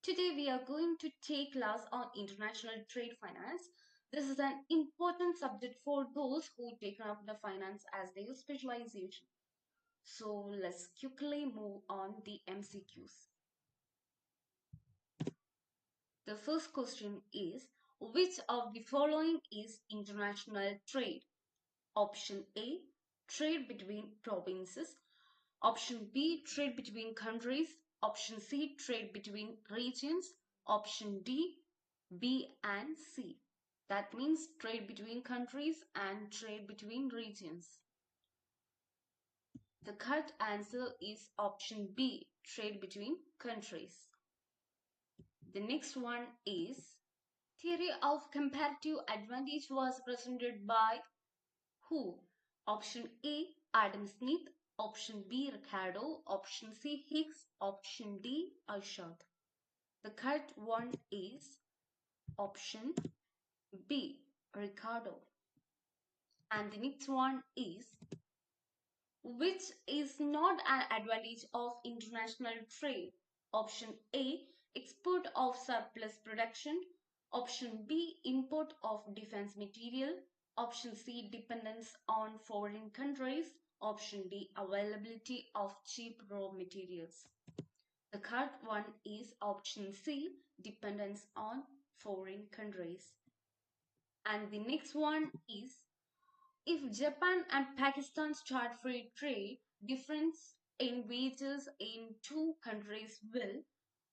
Today we are going to take class on international trade finance. This is an important subject for those who take up the finance as their specialization. So let's quickly move on the MCQs. The first question is, which of the following is international trade? Option A, trade between provinces. Option B, trade between countries. Option C, trade between regions. Option D, B and C. That means trade between countries and trade between regions. The correct answer is option B, trade between countries. The next one is, theory of comparative advantage was presented by who? Option A, Adam Smith. Option B, Ricardo. Option C, Higgs. Option D, Arshad. The correct one is option B, Ricardo. And the next one is, which is not an advantage of international trade? Option A, export of surplus production. Option B, import of defense material. Option C, dependence on foreign countries. Option D, availability of cheap raw materials. The correct one is option C, dependence on foreign countries. And the next one is, if Japan and Pakistan start free trade, difference in wages in two countries will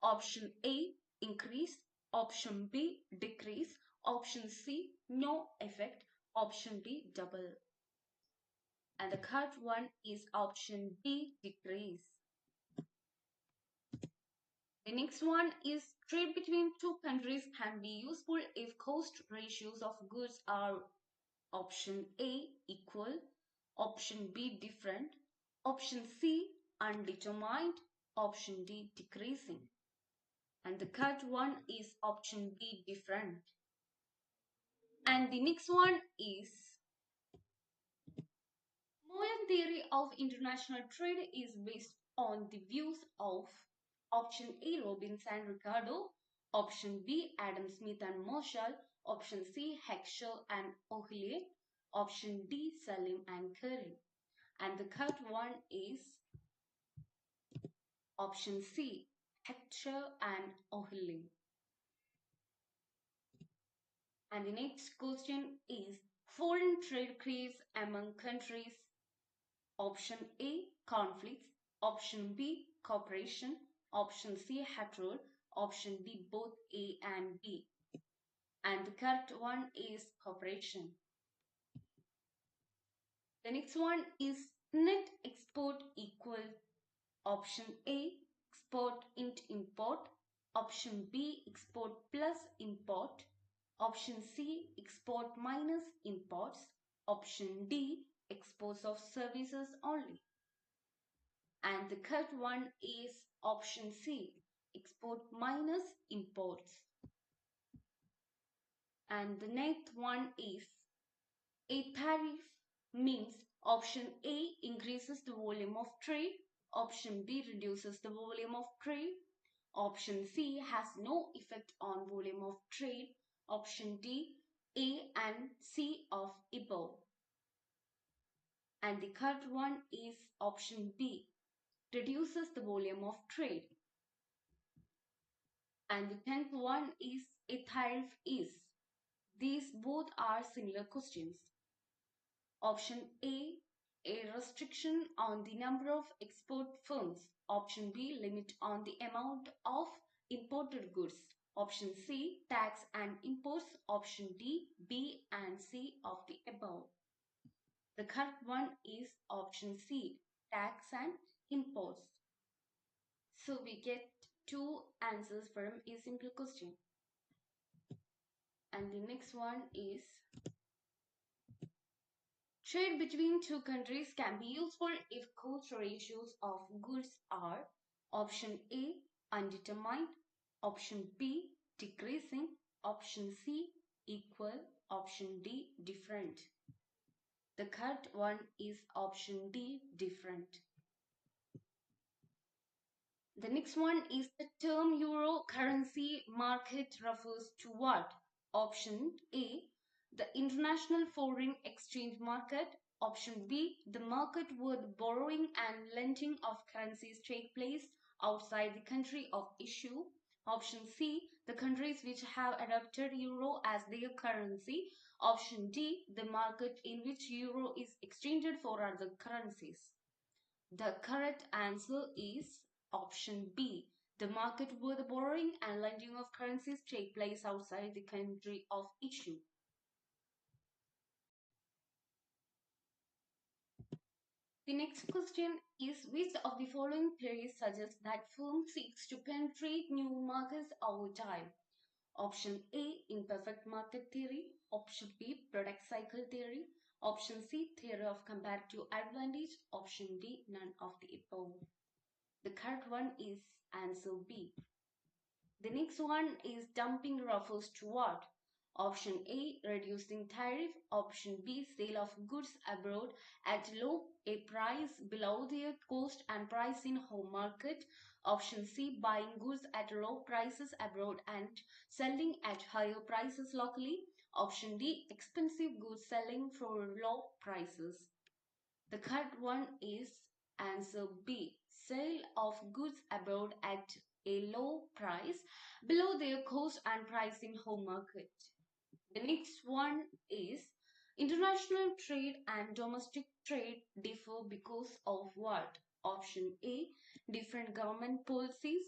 option A increase, option B decrease, option C no effect, option D double. And the correct one is option B decrease. The next one is, trade between two countries can be useful if cost ratios of goods are option A equal, option B different, option C undetermined, option D decreasing. And the correct one is option B different. And the next one is, modern theory of international trade is based on the views of option A Robbins and Ricardo, option B Adam Smith and Marshall, option C Heckscher and O'Hillier, option D Salim and Curry. And the correct one is option C, Heckscher and O'Hillier. And the next question is, foreign trade creates among countries. Option A, conflicts. Option B, cooperation. Option C, hatred. Option D, both A and B. And the correct one is cooperation. The next one is, net export equal. Option A, export into import. Option B, export plus import. Option C, export minus imports. Option D, exports of services only. And the correct one is option C, export minus imports. And the next one is, a tariff means option A increases the volume of trade, option B reduces the volume of trade, option C has no effect on volume of trade, option D, A and C of above. And the correct one is option B, reduces the volume of trade. And the 10th one is, a tariff is. These both are similar questions. Option A restriction on the number of export firms. Option B, limit on the amount of imported goods. Option C, tax and imports. Option D, B and C of the above. The correct one is option C, tax and imports. So we get two answers from a simple question. And the next one is, trade between two countries can be useful if cost ratios of goods are option A undetermined, option B decreasing, option C equal, option D different. The correct one is option D different. The next one is the term euro currency market refers to what? Option A, the international foreign exchange market. Option B, the market where the borrowing and lending of currencies take place outside the country of issue. Option C, the countries which have adopted euro as their currency. Option D, the market in which euro is exchanged for other currencies. The correct answer is option B, the market where the borrowing and lending of currencies take place outside the country of issue. The next question is, which of the following theories suggests that firm seeks to penetrate new markets over time? Option A, imperfect market theory. Option B, product cycle theory. Option C, theory of comparative advantage. Option D, none of the above. The correct one is answer B. The next one is dumping refers to what? Option A, reducing tariff. Option B, sale of goods abroad at low a price below their cost and price in home market. Option C, buying goods at low prices abroad and selling at higher prices locally. Option D, expensive goods selling for low prices. The correct one is answer B, sale of goods abroad at a low price below their cost and price in home market. The next one is, international trade and domestic trade differ because of what? Option A, different government policies.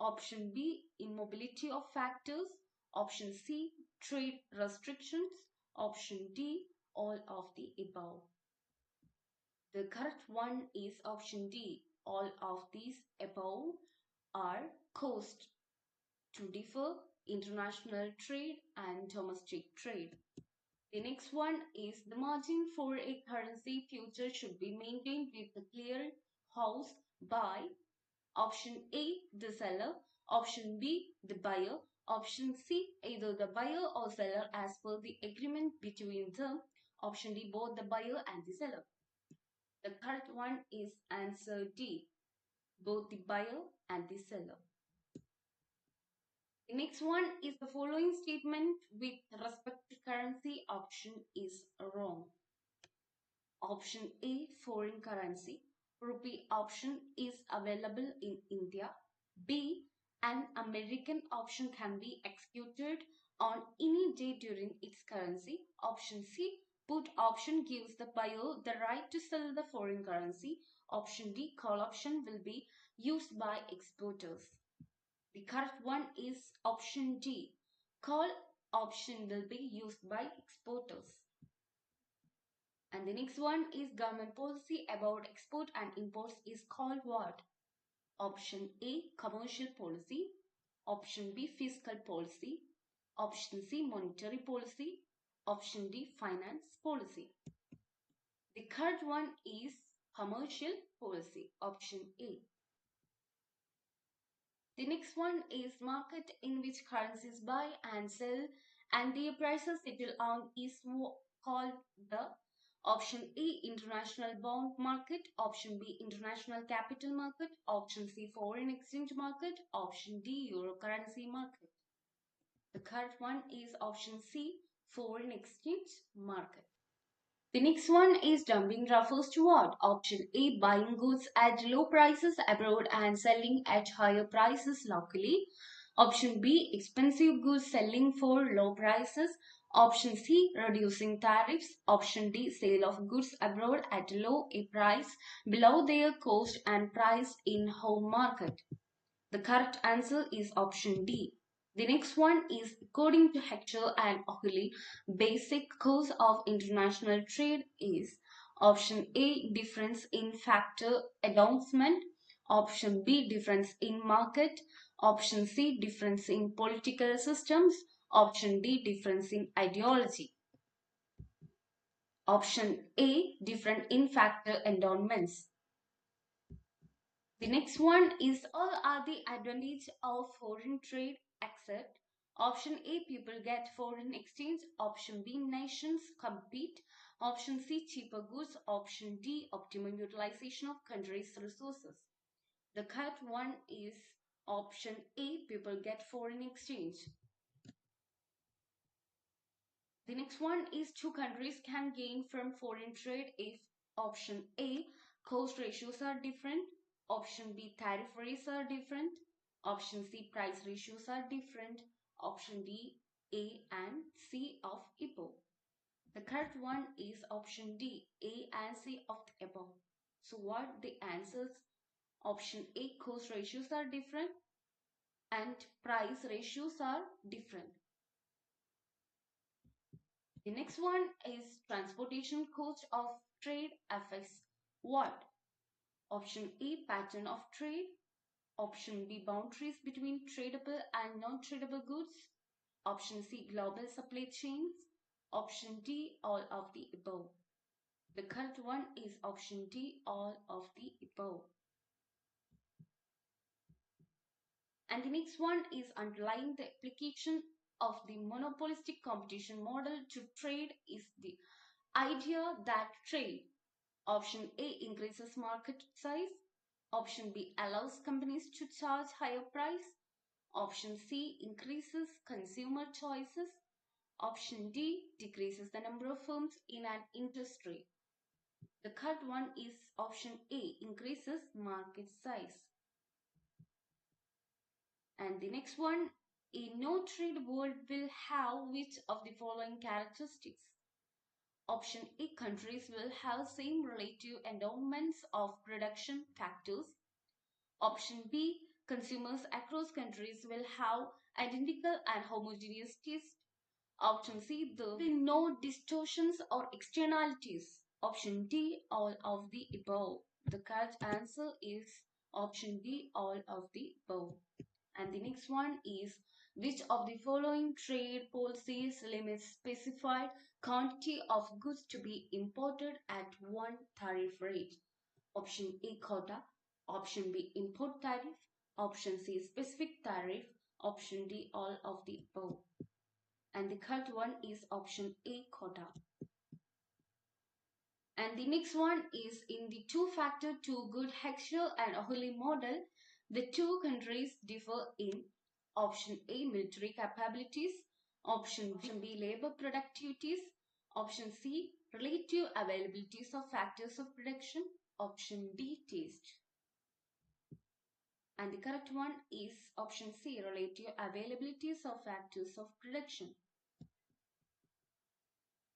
Option B, immobility of factors. Option C, trade restrictions. Option D, all of the above. The correct one is option D. All of these above are caused to differ international trade and domestic trade. The next one is, the margin for a currency future should be maintained with the clearing house by option A, the seller. Option B, the buyer. Option C, either the buyer or seller as per the agreement between them. Option D, both the buyer and the seller. The correct one is answer D, both the buyer and the seller. The next one is, the following statement with respect to currency option is wrong. Option A, foreign currency, rupee option is available in India. B, an American option can be executed on any day during its currency. Option C, put option gives the buyer the right to sell the foreign currency. Option D, call option will be used by exporters. The correct one is option D, call option will be used by exporters. And the next one is, government policy about export and imports is called what? Option A, commercial policy. Option B, fiscal policy. Option C, monetary policy. Option D, finance policy. The correct one is commercial policy, option A. The next one is, market in which currencies buy and sell and their prices settle on is called the option A, international bond market. Option B, international capital market. Option C, foreign exchange market. Option D, euro currency market. The correct one is option C, foreign exchange market. The next one is, dumping refers to what? Option A, buying goods at low prices abroad and selling at higher prices locally. Option B, expensive goods selling for low prices. Option C, reducing tariffs. Option D, sale of goods abroad at low a price below their cost and price in home market. The correct answer is option D. The next one is, according to Hector and O'Reilly, basic cause of international trade is option A, difference in factor announcement. Option B, difference in market. Option C, difference in political systems. Option D, difference in ideology. Option A, different in factor endowments. The next one is, all are the advantage of foreign trade except option A, people get foreign exchange. Option B, nations compete. Option C, cheaper goods. Option D, optimum utilization of country's resources. The correct one is option A, people get foreign exchange. The next one is two countries can gain from foreign trade if option A, cost ratios are different, option B, tariff rates are different, option C, price ratios are different, option D, A and C of above. The correct one is option D, A and C of the above. So what the answers? Option A, cost ratios are different and price ratios are different. The next one is transportation cost of trade affects what? Option A, pattern of trade. Option B, boundaries between tradable and non-tradable goods. Option C, global supply chains. Option D, all of the above. The correct one is option D, all of the above. And the next one is underlying the application of the monopolistic competition model to trade is the idea that trade, option A, increases market size, option B, allows companies to charge higher price, option C, increases consumer choices, option D, decreases the number of firms in an industry. The correct one is option A, increases market size. And the next one, a no-trade world will have which of the following characteristics? Option A, countries will have same relative endowments of production factors. Option B, consumers across countries will have identical and homogeneous taste. Option C, there will be no distortions or externalities. Option D, all of the above. The correct answer is option D, all of the above. And the next one is, which of the following trade policies limits specified quantity of goods to be imported at one tariff rate? Option A, quota. Option B, import tariff. Option C, specific tariff. Option D, all of the above. And the correct one is option A, quota. And the next one is, in the two-factor two-good Heckscher and O'Hurley model, the two countries differ in option A, military capabilities, option B, labor productivities, option C, relative availabilities of factors of production, option D, taste. And the correct one is option C, relative availabilities of factors of production.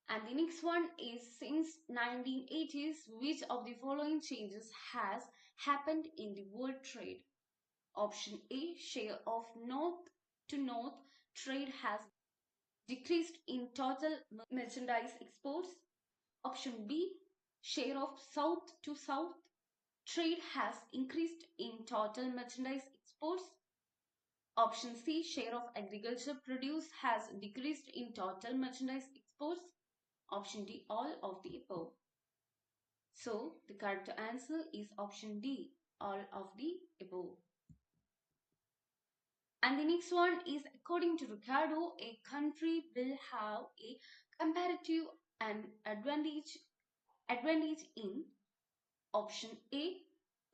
And the next one is, since 1980s, which of the following changes has happened in the world trade? Option A, share of north to north trade has decreased in total merchandise exports. Option B, share of south to south trade has increased in total merchandise exports. Option C, share of agriculture produce has decreased in total merchandise exports. Option D, all of the above. So the correct answer is option D, all of the above. And the next one is, according to Ricardo, a country will have a comparative and advantage in option A,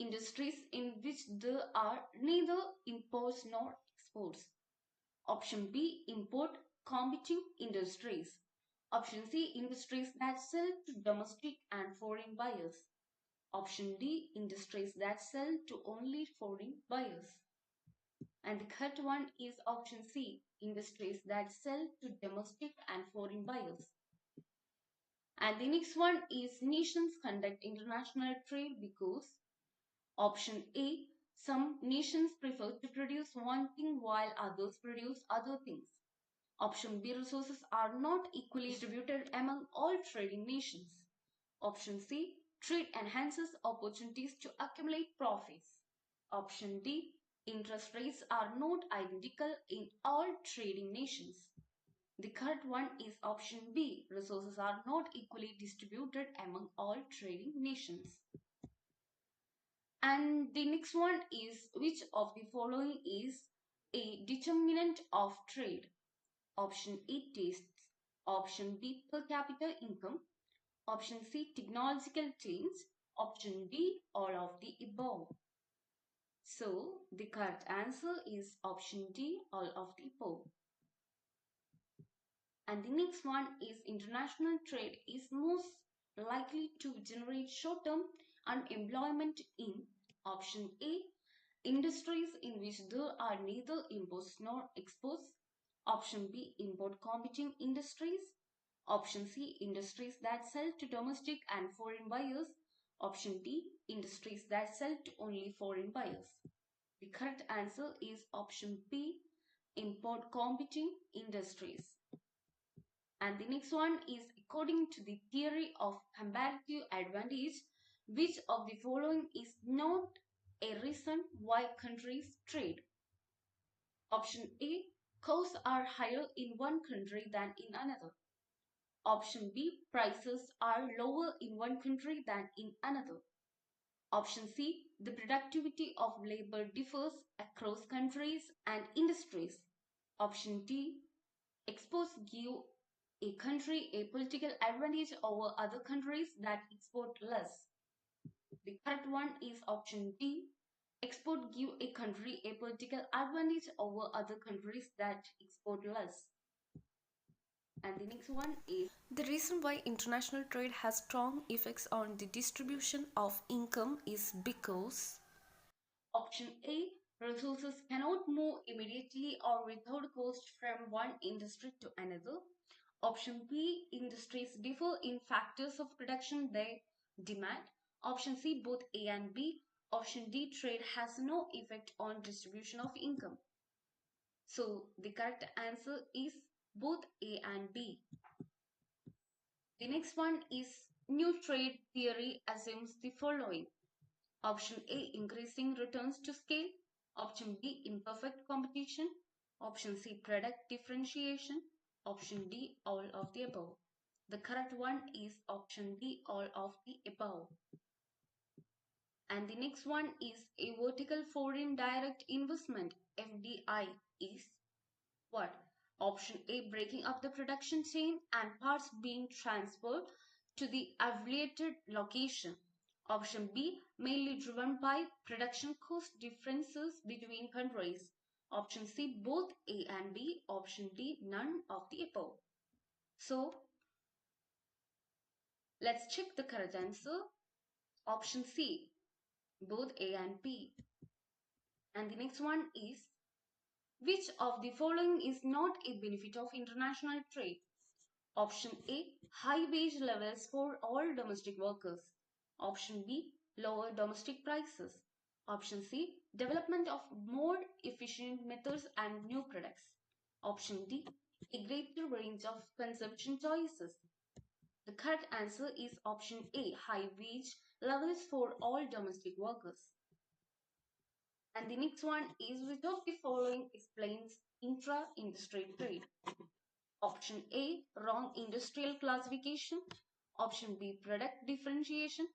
industries in which there are neither imports nor exports. Option B, import competing industries. Option C, industries that sell to domestic and foreign buyers. Option D, industries that sell to only foreign buyers. And the correct one is option C, industries that sell to domestic and foreign buyers. And the next one is, nations conduct international trade because option A, some nations prefer to produce one thing while others produce other things. Option B, resources are not equally distributed among all trading nations. Option C, trade enhances opportunities to accumulate profits. Option D, interest rates are not identical in all trading nations. The correct one is option B, resources are not equally distributed among all trading nations. And the next one is, which of the following is a determinant of trade? Option A, tastes. Option B, per capita income. Option C, technological change. Option D, all of the above. So the correct answer is option D, all of the above. And the next one is international trade is most likely to generate short-term unemployment in option A, industries in which there are neither imports nor exports. Option B, import competing industries. Option C, industries that sell to domestic and foreign buyers. Option D, industries that sell to only foreign buyers. The correct answer is option B, import competing industries. And the next one is according to the theory of comparative advantage, which of the following is not a reason why countries trade? Option A, costs are higher in one country than in another. Option B, prices are lower in one country than in another. Option C, the productivity of labor differs across countries and industries. Option D, exports give a country a political advantage over other countries that export less. The correct one is option D. Export give a country a political advantage over other countries that export less. And the next one is The reason why international trade has strong effects on the distribution of income is because option A. Resources cannot move immediately or without cost from one industry to another. Option B. Industries differ in factors of production they demand. Option C. Both A and B. Option D. Trade has no effect on distribution of income. So the correct answer is both A and B. The next one is new trade theory assumes the following. Option A, increasing returns to scale. Option B, imperfect competition. Option C, product differentiation. Option D, all of the above. The correct one is option D, all of the above. And the next one is a vertical foreign direct investment, FDI, is what? Option A, breaking up the production chain and parts being transferred to the affiliated location. Option B, mainly driven by production cost differences between countries. Option C, both A and B. Option D, none of the above. So, let's check the correct answer. Option C, both A and B. And the next one is, which of the following is not a benefit of international trade? Option A, high wage levels for all domestic workers. Option B, lower domestic prices. Option C, development of more efficient methods and new products. Option D, a greater range of consumption choices. The correct answer is option A, high wage levels for all domestic workers. And the next one is, which of the following explains intra-industry trade? Option A, wrong industrial classification. Option B, product differentiation.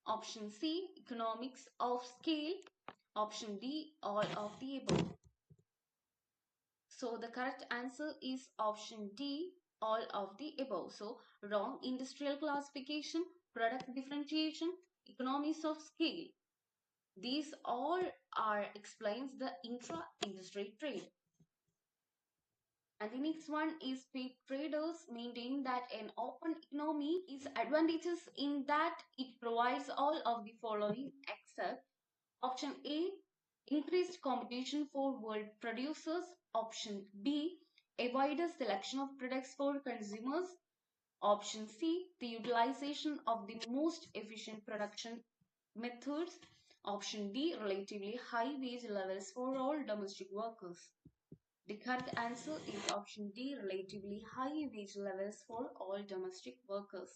Option C, economics of scale. Option D, all of the above. So the correct answer is option D, all of the above. So wrong industrial classification, product differentiation, economies of scale. These all are explains the intra-industry trade. And the next one is paid traders maintain that an open economy is advantageous in that it provides all of the following except option A, increased competition for world producers. Option B, a wider selection of products for consumers. Option C, the utilization of the most efficient production methods. Option D, relatively high wage levels for all domestic workers. The correct answer is option D, relatively high wage levels for all domestic workers.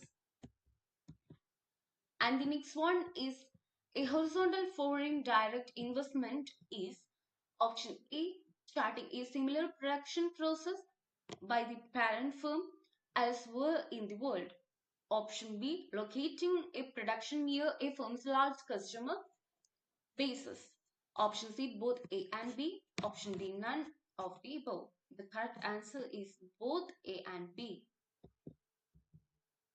And the next one is a horizontal foreign direct investment is option A, starting a similar production process by the parent firm elsewhere in the world. Option B, locating a production near a firm's large customer basis. Option C, both A and B. Option D, none of the above. The correct answer is both A and B.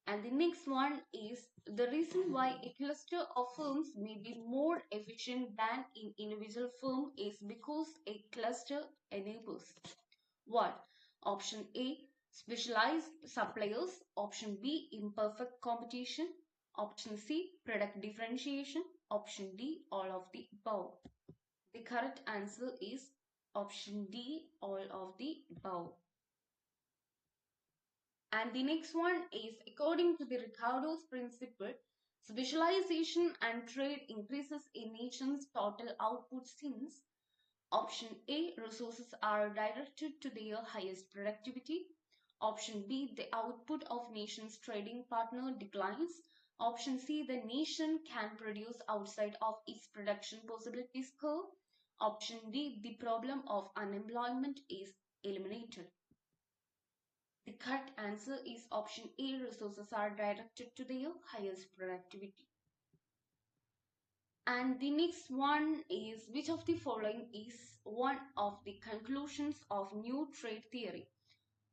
And the next one is the reason why a cluster of firms may be more efficient than an individual firm is because a cluster enables what? Option A, specialized suppliers. Option B, imperfect competition. Option C, product differentiation. Option D, all of the above. The correct answer is option D, all of the above. And the next one is according to the Ricardo's principle, specialization and trade increases a nation's total output since option A, resources are directed to their highest productivity. Option B, the output of nation's trading partner declines. Option C, the nation can produce outside of its production possibilities curve. Option D, the problem of unemployment is eliminated. The correct answer is option A, resources are directed to their highest productivity. And the next one is which of the following is one of the conclusions of new trade theory?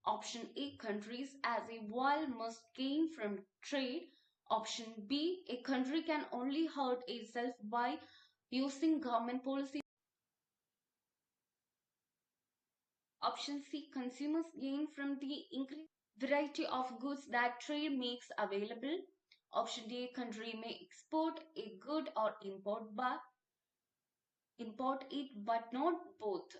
Option A, countries as a whole must gain from trade. Option B, a country can only hurt itself by using government policy. Option C, consumers gain from the increased variety of goods that trade makes available. Option D, a country may export a good or import it, but not both.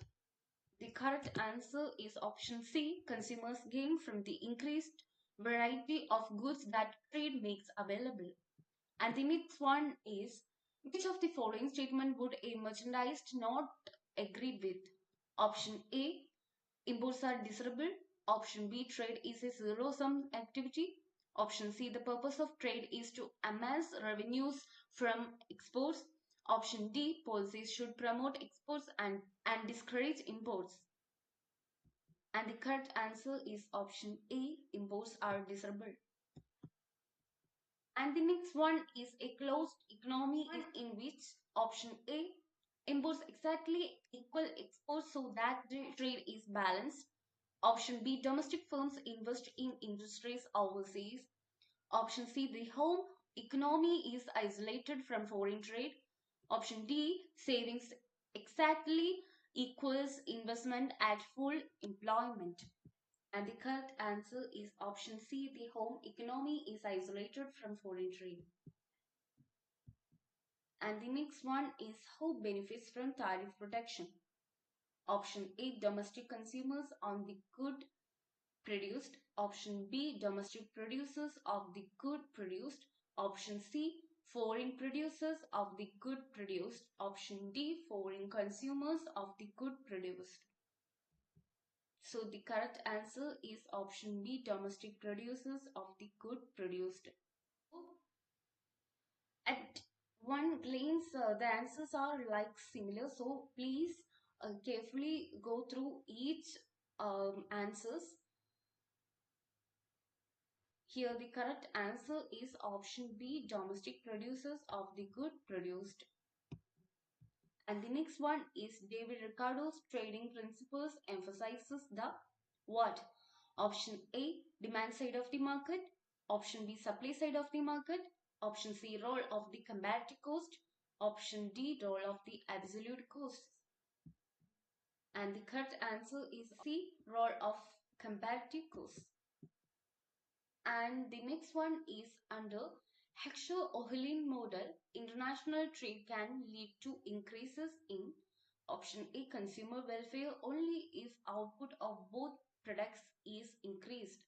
The correct answer is option C. Consumers gain from the increased variety of goods that trade makes available. And the next one is which of the following statement would a merchandise not agree with? Option A, imports are desirable. Option B, trade is a zero-sum activity. Option C, the purpose of trade is to amass revenues from exports. Option D, policies should promote exports and discourage imports. And the correct answer is option A, imports are desirable. And the next one is a closed economy in which option A, imports exactly equal exports so that the trade is balanced. Option B, domestic firms invest in industries overseas. Option C, the home economy is isolated from foreign trade. Option D, savings exactly equals investment at full employment. And the correct answer is option C, the home economy is isolated from foreign trade. And the next one is who benefits from tariff protection. Option A, domestic consumers on the good produced. Option B, domestic producers of the good produced. Option C, foreign producers of the good produced. Option D, foreign consumers of the good produced. So the correct answer is option B, domestic producers of the good produced. At one glance, the answers are like similar. So please carefully go through each answers. Here the correct answer is option B, domestic producers of the good produced. And the next one is David Ricardo's trading principles emphasizes the what? Option A, demand side of the market. Option B, supply side of the market. Option C, role of the comparative cost. Option D, role of the absolute cost. And the correct answer is C, role of comparative cost. And the next one is under Heckscher-Ohlin model, international trade can lead to increases in option A, consumer welfare only if output of both products is increased.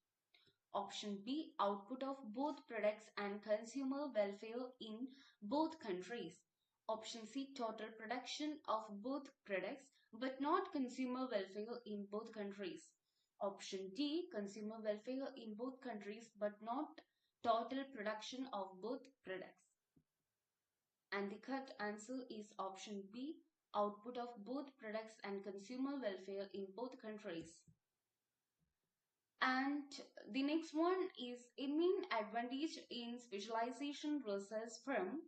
Option B, output of both products and consumer welfare in both countries. Option C, total production of both products but not consumer welfare in both countries. Option D, consumer welfare in both countries but not total production of both products. And the correct answer is option B, output of both products and consumer welfare in both countries. And the next one is a main advantage in specialization results from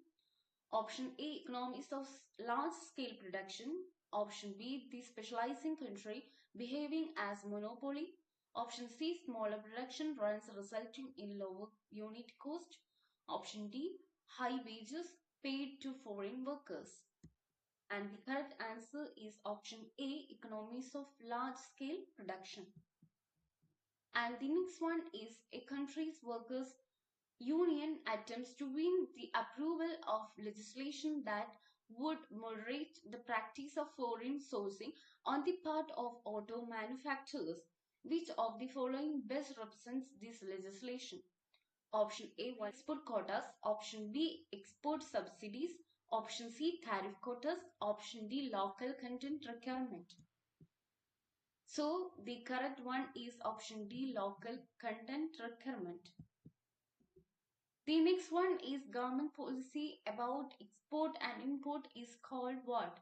option A, economies of large scale production. Option B, the specializing country behaving as monopoly. Option C, smaller production runs resulting in lower unit cost. Option D, high wages paid to foreign workers. And the correct answer is option A, economies of large scale production. And the next one is a country's workers union attempts to win the approval of legislation that would moderate the practice of foreign sourcing on the part of auto manufacturers. Which of the following best represents this legislation? Option A, export quotas. Option B, export subsidies. Option C, tariff quotas. Option D, local content requirement. So the correct one is option D, local content requirement. The next one is government policy about export and import is called what?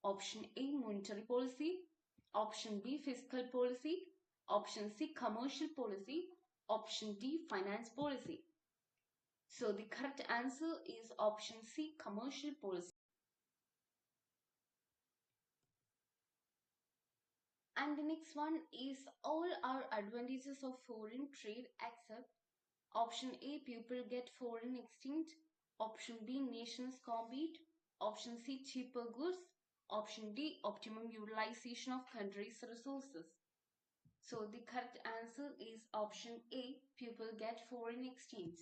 Option A, monetary policy. Option B, fiscal policy. Option C, commercial policy. Option D, finance policy. So the correct answer is option C, commercial policy. And the next one is all are advantages of foreign trade except option A, people get foreign exchange. Option B, nations compete. Option C, cheaper goods. Option D, optimum utilization of country's resources. So the correct answer is option A, people get foreign exchange.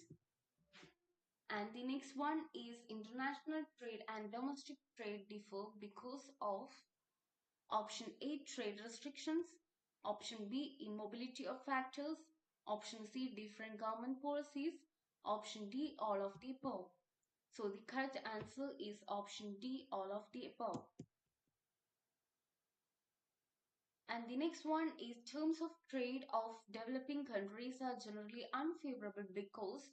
And the next one is international trade and domestic trade differ because of option A, trade restrictions. Option B, immobility of factors. Option C, different government policies. Option D, all of the above. So the correct answer is option D, all of the above. And the next one is terms of trade of developing countries are generally unfavorable because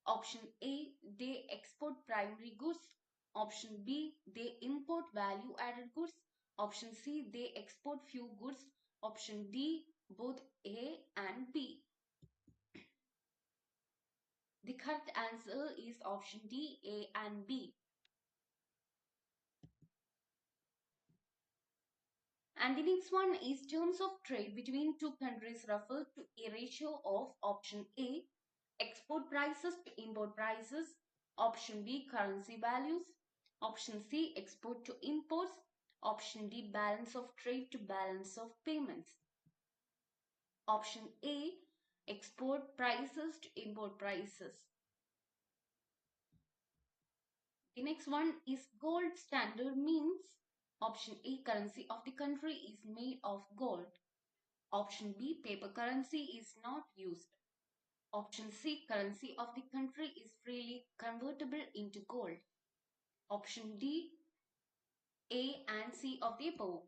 option A, they export primary goods. Option B, they import value added goods. Option C, they export few goods. Option D, both A and B. The correct answer is option D, A and B. And the next one is terms of trade between two countries refer to a ratio of option A, export prices to import prices. Option B, currency values. Option C, export to imports. Option D, balance of trade to balance of payments. Option A, export prices to import prices. The next one is gold standard means option A, currency of the country is made of gold. Option B, paper currency is not used. Option C, currency of the country is freely convertible into gold. Option D, A and C of the above.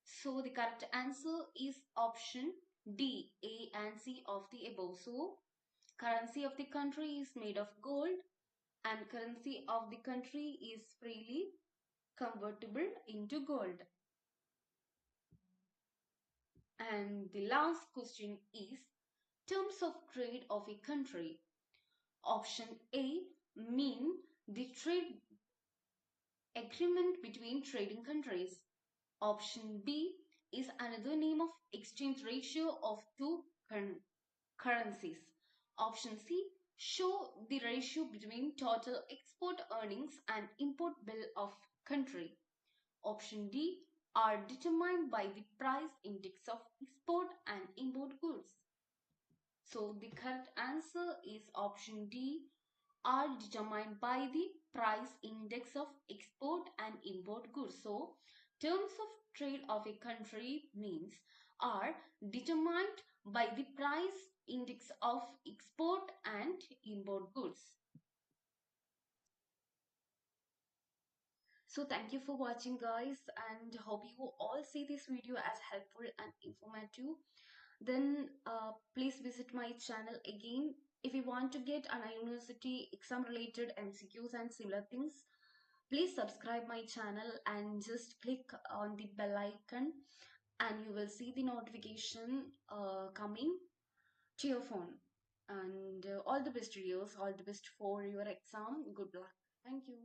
So the correct answer is option D, A and C of the above. So currency of the country is made of gold and currency of the country is freely convertible into gold. And the last question is terms of trade of a country. Option A, mean the trade agreement between trading countries. Option B is another name of exchange ratio of two currencies. Option C, show the ratio between total export earnings and import bill of country. Option D, are determined by the price index of export and import goods. So the correct answer is option D, are determined by the price index of export and import goods. So terms of trade of a country means are determined by the price index of export and import goods. So thank you for watching guys and hope you all see this video as helpful and informative. Then please visit my channel again. If you want to get an university exam related MCQs and similar things, please subscribe my channel and just click on the bell icon and you will see the notification coming to your phone. And all the best videos, all the best for your exam. Good luck. Thank you.